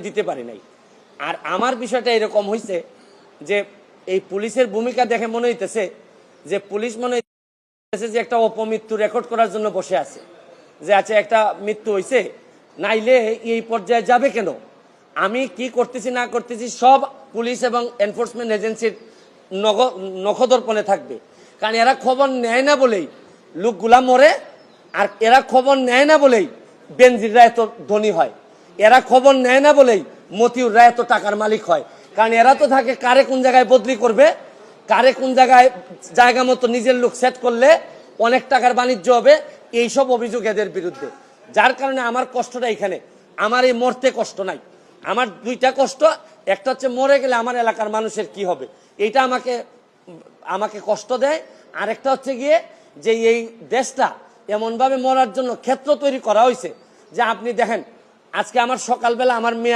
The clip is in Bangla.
দিতে পারি নাই। আর আমার বিষয়টা এরকম হয়েছে যে এই পুলিশের ভূমিকা দেখে মনে হইতেছে যে পুলিশ মনে হইতেছে যে একটা অপমৃত্যু রেকর্ড করার জন্য বসে আছে, যে আছে একটা মৃত্যু হয়েছে, নাইলে এই পর্যায়ে যাবে কেন। আমি কি করতেছি না করতেছি সব পুলিশ এবং এনফোর্সমেন্ট এজেন্সির নখদর্পণে থাকবে, কারণ এরা খবর নেয় না বলেই লোকগুলা মরে, আর এরা খবর নেয় না বলেই বেনজিররা এত ধনী হয়, এরা খবর নেয় না বলেই মতিউররা এত টাকার মালিক হয়। কারণ এরা তো থাকে কারে কোন জায়গায় বদলি করবে, কারে কোন জায়গায় জায়গা মতো নিজের লোক সেট করলে অনেক টাকার বাণিজ্য হবে, এইসব অভিযোগ এদের বিরুদ্ধে। যার কারণে আমার কষ্টটা এখানে, আমার এই মরতে কষ্ট নাই, আমার দুইটা কষ্ট। একটা হচ্ছে মরে গেলে আমার এলাকার মানুষের কি হবে, এইটা আমাকে কষ্ট দেয়। আরেকটা হচ্ছে গিয়ে যে এই দেশটা এমনভাবে মরার জন্য ক্ষেত্র তৈরি করা হয়েছে যে আপনি দেখেন আজকে আমার সকালবেলা আমার মেয়ে